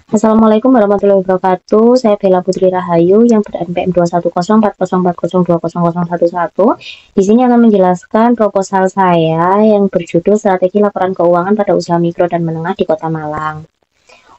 Assalamualaikum warahmatullahi wabarakatuh. Saya Bella Putri Rahayu yang ber-NPM 21040402011. Di sini akan menjelaskan proposal saya yang berjudul Strategi Laporan Keuangan pada Usaha Mikro dan Menengah di Kota Malang.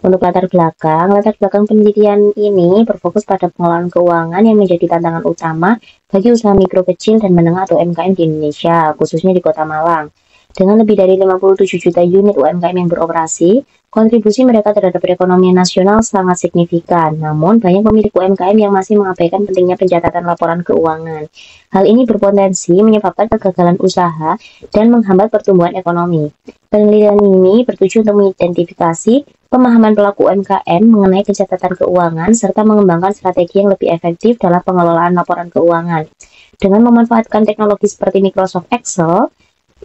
Untuk latar belakang penelitian ini berfokus pada pengelolaan keuangan yang menjadi tantangan utama bagi usaha mikro kecil dan menengah atau UMKM di Indonesia, khususnya di Kota Malang. Dengan lebih dari 57 juta unit UMKM yang beroperasi, kontribusi mereka terhadap perekonomian nasional sangat signifikan. Namun, banyak pemilik UMKM yang masih mengabaikan pentingnya pencatatan laporan keuangan. Hal ini berpotensi menyebabkan kegagalan usaha dan menghambat pertumbuhan ekonomi. Penelitian ini bertujuan untuk mengidentifikasi pemahaman pelaku UMKM mengenai pencatatan keuangan serta mengembangkan strategi yang lebih efektif dalam pengelolaan laporan keuangan. Dengan memanfaatkan teknologi seperti Microsoft Excel,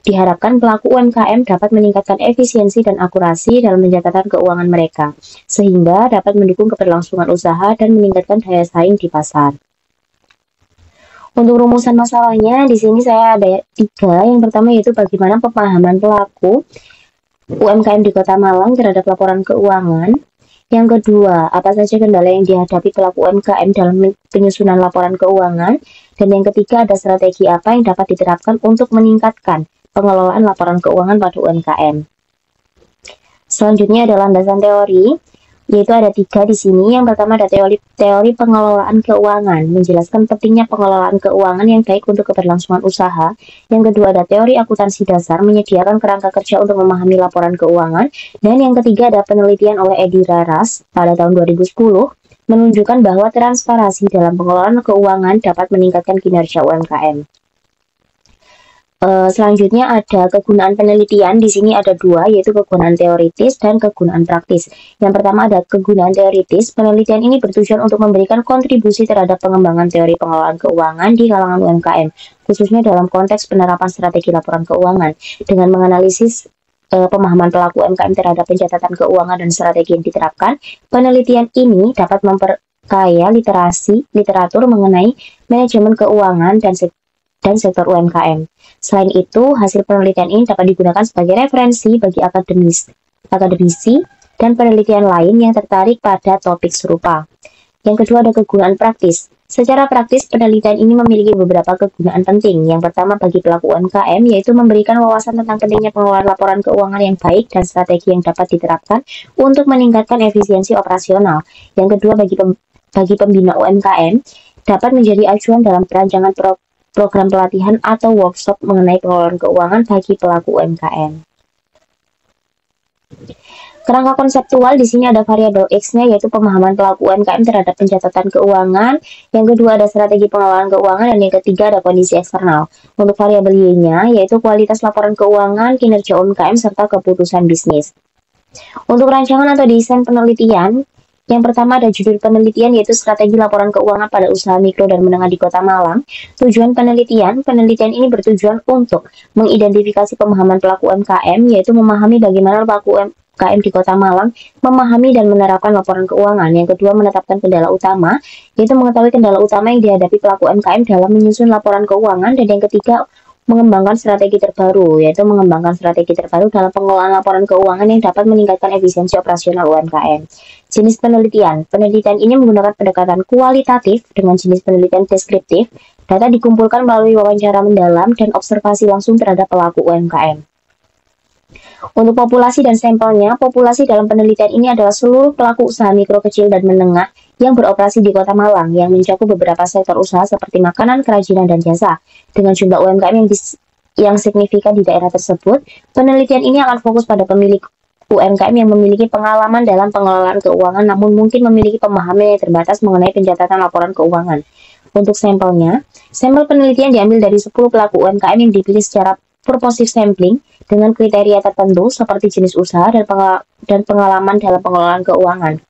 diharapkan pelaku UMKM dapat meningkatkan efisiensi dan akurasi dalam pencatatan keuangan mereka, sehingga dapat mendukung keberlangsungan usaha dan meningkatkan daya saing di pasar. Untuk rumusan masalahnya, di sini saya ada 3. Yang pertama yaitu bagaimana pemahaman pelaku UMKM di Kota Malang terhadap laporan keuangan. Yang kedua, apa saja kendala yang dihadapi pelaku UMKM dalam penyusunan laporan keuangan. Dan yang ketiga, ada strategi apa yang dapat diterapkan untuk meningkatkan pengelolaan laporan keuangan pada UMKM. Selanjutnya adalah landasan teori, yaitu ada 3 di sini. Yang pertama ada teori pengelolaan keuangan, menjelaskan pentingnya pengelolaan keuangan yang baik untuk keberlangsungan usaha. Yang kedua ada teori akuntansi dasar, menyediakan kerangka kerja untuk memahami laporan keuangan. Dan yang ketiga ada penelitian oleh Edi Raras pada tahun 2010, menunjukkan bahwa transparansi dalam pengelolaan keuangan dapat meningkatkan kinerja UMKM. Selanjutnya ada kegunaan penelitian. Di sini ada 2, yaitu kegunaan teoritis dan kegunaan praktis. Yang pertama ada kegunaan teoritis. Penelitian ini bertujuan untuk memberikan kontribusi terhadap pengembangan teori pengelolaan keuangan di kalangan UMKM, khususnya dalam konteks penerapan strategi laporan keuangan. Dengan menganalisis pemahaman pelaku UMKM terhadap pencatatan keuangan dan strategi yang diterapkan, penelitian ini dapat memperkaya literatur mengenai manajemen keuangan dan sektor UMKM. Selain itu, hasil penelitian ini dapat digunakan sebagai referensi bagi akademisi dan penelitian lain yang tertarik pada topik serupa. Yang kedua ada kegunaan praktis. Secara praktis, penelitian ini memiliki beberapa kegunaan penting. Yang pertama bagi pelaku UMKM, yaitu memberikan wawasan tentang pentingnya pengelolaan laporan keuangan yang baik dan strategi yang dapat diterapkan untuk meningkatkan efisiensi operasional. Yang kedua bagi pembina UMKM, dapat menjadi acuan dalam perancangan program pelatihan atau workshop mengenai pengelolaan keuangan bagi pelaku UMKM. Kerangka konseptual di sini ada variabel X-nya, yaitu pemahaman pelaku UMKM terhadap pencatatan keuangan. Yang kedua ada strategi pengelolaan keuangan, dan yang ketiga ada kondisi eksternal. Untuk variabel Y-nya yaitu kualitas laporan keuangan, kinerja UMKM serta keputusan bisnis. Untuk rancangan atau desain penelitian, yang pertama ada judul penelitian, yaitu strategi laporan keuangan pada usaha mikro dan menengah di Kota Malang. Tujuan penelitian ini bertujuan untuk mengidentifikasi pemahaman pelaku UMKM, yaitu memahami bagaimana pelaku UMKM di Kota Malang memahami dan menerapkan laporan keuangan. Yang kedua menetapkan kendala utama, yaitu mengetahui kendala utama yang dihadapi pelaku UMKM dalam menyusun laporan keuangan. Dan yang ketiga mengembangkan strategi terbaru, yaitu mengembangkan strategi terbaru dalam pengelolaan laporan keuangan yang dapat meningkatkan efisiensi operasional UMKM. Jenis penelitian ini menggunakan pendekatan kualitatif dengan jenis penelitian deskriptif. Data dikumpulkan melalui wawancara mendalam dan observasi langsung terhadap pelaku UMKM. Untuk populasi dan sampelnya, populasi dalam penelitian ini adalah seluruh pelaku usaha mikro kecil dan menengah yang beroperasi di Kota Malang, yang mencakup beberapa sektor usaha seperti makanan, kerajinan, dan jasa. Dengan jumlah UMKM yang signifikan di daerah tersebut, penelitian ini akan fokus pada pemilik UMKM yang memiliki pengalaman dalam pengelolaan keuangan, namun mungkin memiliki pemahaman yang terbatas mengenai pencatatan laporan keuangan. Untuk sampelnya, sampel penelitian diambil dari 10 pelaku UMKM yang dipilih secara purposive sampling dengan kriteria tertentu seperti jenis usaha dan pengalaman dalam pengelolaan keuangan.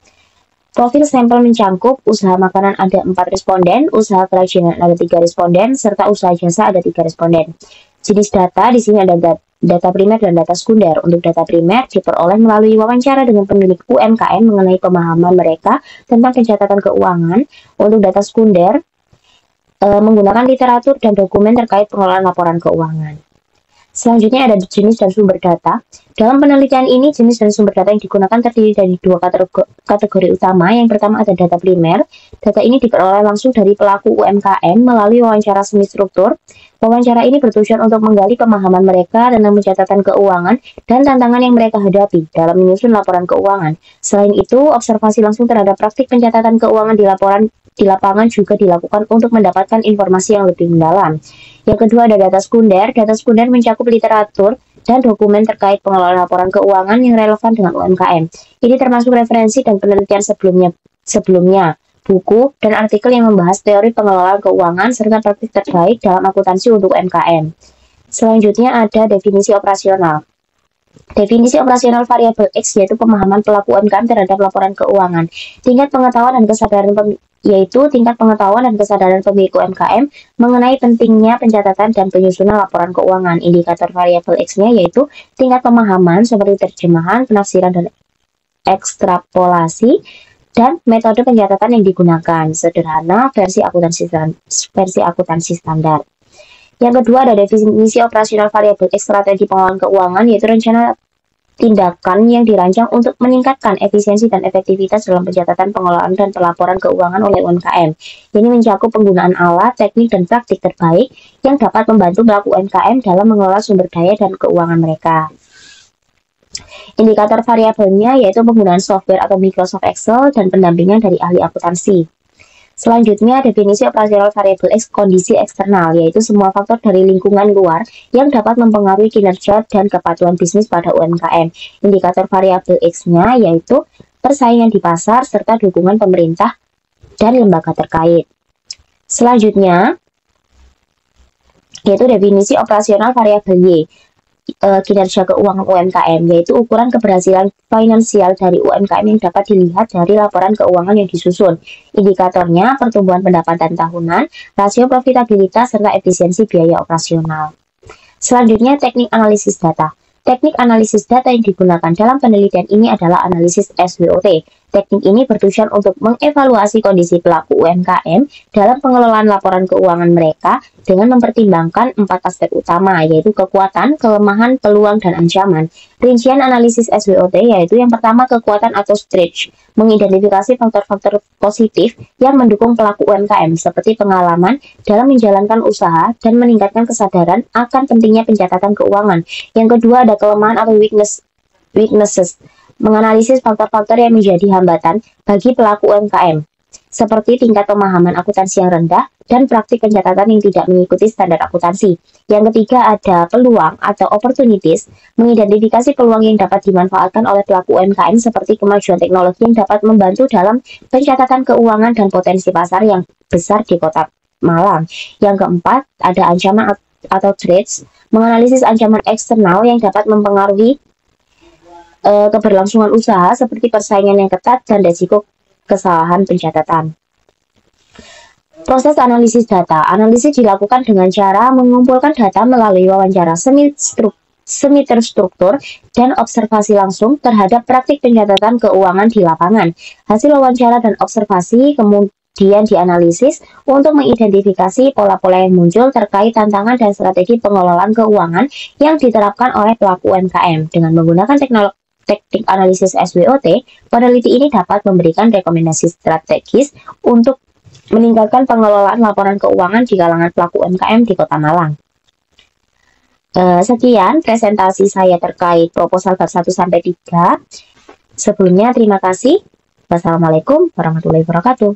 Profil sampel mencangkup usaha makanan ada 4 responden, usaha kerajinan ada 3 responden, serta usaha jasa ada 3 responden. Jenis data di sini ada data primer dan data sekunder. Untuk data primer diperoleh melalui wawancara dengan pemilik UMKM mengenai pemahaman mereka tentang pencatatan keuangan. Untuk data sekunder menggunakan literatur dan dokumen terkait pengelolaan laporan keuangan. Selanjutnya ada jenis dan sumber data. Dalam penelitian ini, jenis dan sumber data yang digunakan terdiri dari dua kategori utama. Yang pertama ada data primer. Data ini diperoleh langsung dari pelaku UMKM melalui wawancara semi struktur. Wawancara ini bertujuan untuk menggali pemahaman mereka tentang pencatatan keuangan dan tantangan yang mereka hadapi dalam menyusun laporan keuangan. Selain itu, observasi langsung terhadap praktik pencatatan keuangan di lapangan juga dilakukan untuk mendapatkan informasi yang lebih mendalam. Yang kedua ada data sekunder. Data sekunder mencakup literatur dan dokumen terkait pengelolaan laporan keuangan yang relevan dengan UMKM. Ini termasuk referensi dan penelitian sebelumnya, buku, dan artikel yang membahas teori pengelolaan keuangan serta praktik terbaik dalam akuntansi untuk UMKM. Selanjutnya ada definisi operasional. Definisi operasional variabel X yaitu pemahaman pelaku UMKM terhadap laporan keuangan. Tingkat pengetahuan dan kesadaran pemilik UMKM mengenai pentingnya pencatatan dan penyusunan laporan keuangan. Indikator variabel X-nya yaitu tingkat pemahaman seperti terjemahan, penafsiran, dan ekstrapolasi, dan metode pencatatan yang digunakan. Sederhana, versi akuntansi standar. Yang kedua ada definisi operasional variabel X strategi pengelolaan keuangan, yaitu rencana tindakan yang dirancang untuk meningkatkan efisiensi dan efektivitas dalam pencatatan, pengelolaan, dan pelaporan keuangan oleh UMKM. Ini mencakup penggunaan alat, teknik, dan praktik terbaik yang dapat membantu pelaku UMKM dalam mengelola sumber daya dan keuangan mereka. Indikator variabelnya yaitu penggunaan software atau Microsoft Excel dan pendampingan dari ahli akuntansi. Selanjutnya, definisi operasional variabel X kondisi eksternal, yaitu semua faktor dari lingkungan luar yang dapat mempengaruhi kinerja dan kepatuhan bisnis pada UMKM. Indikator variabel X-nya yaitu persaingan di pasar serta dukungan pemerintah dan lembaga terkait. Selanjutnya, yaitu definisi operasional variabel Y, kinerja keuangan UMKM, yaitu ukuran keberhasilan finansial dari UMKM yang dapat dilihat dari laporan keuangan yang disusun. Indikatornya pertumbuhan pendapatan tahunan, rasio profitabilitas, serta efisiensi biaya operasional. Selanjutnya, teknik analisis data. Teknik analisis data yang digunakan dalam penelitian ini adalah analisis SWOT. Teknik ini bertujuan untuk mengevaluasi kondisi pelaku UMKM dalam pengelolaan laporan keuangan mereka dengan mempertimbangkan 4 aspek utama, yaitu kekuatan, kelemahan, peluang, dan ancaman. Rincian analisis SWOT yaitu yang pertama kekuatan atau strength, mengidentifikasi faktor-faktor positif yang mendukung pelaku UMKM seperti pengalaman dalam menjalankan usaha dan meningkatkan kesadaran akan pentingnya pencatatan keuangan. Yang kedua ada kelemahan atau weaknesses, menganalisis faktor-faktor yang menjadi hambatan bagi pelaku UMKM, seperti tingkat pemahaman akuntansi yang rendah dan praktik pencatatan yang tidak mengikuti standar akuntansi. Yang ketiga ada peluang atau opportunities, mengidentifikasi peluang yang dapat dimanfaatkan oleh pelaku UMKM seperti kemajuan teknologi yang dapat membantu dalam pencatatan keuangan dan potensi pasar yang besar di kota Malang. Yang keempat ada ancaman atau threats, menganalisis ancaman eksternal yang dapat mempengaruhi keberlangsungan usaha seperti persaingan yang ketat dan risiko kesalahan pencatatan. Proses analisis data. Analisis dilakukan dengan cara mengumpulkan data melalui wawancara semi terstruktur dan observasi langsung terhadap praktik pencatatan keuangan di lapangan. Hasil wawancara dan observasi kemudian dianalisis untuk mengidentifikasi pola-pola yang muncul terkait tantangan dan strategi pengelolaan keuangan yang diterapkan oleh pelaku UMKM. Dengan menggunakan teknik analisis SWOT, peneliti ini dapat memberikan rekomendasi strategis untuk meningkatkan pengelolaan laporan keuangan di kalangan pelaku UMKM di Kota Malang. Sekian presentasi saya terkait proposal bab 1-3. Sebelumnya terima kasih. Wassalamualaikum warahmatullahi wabarakatuh.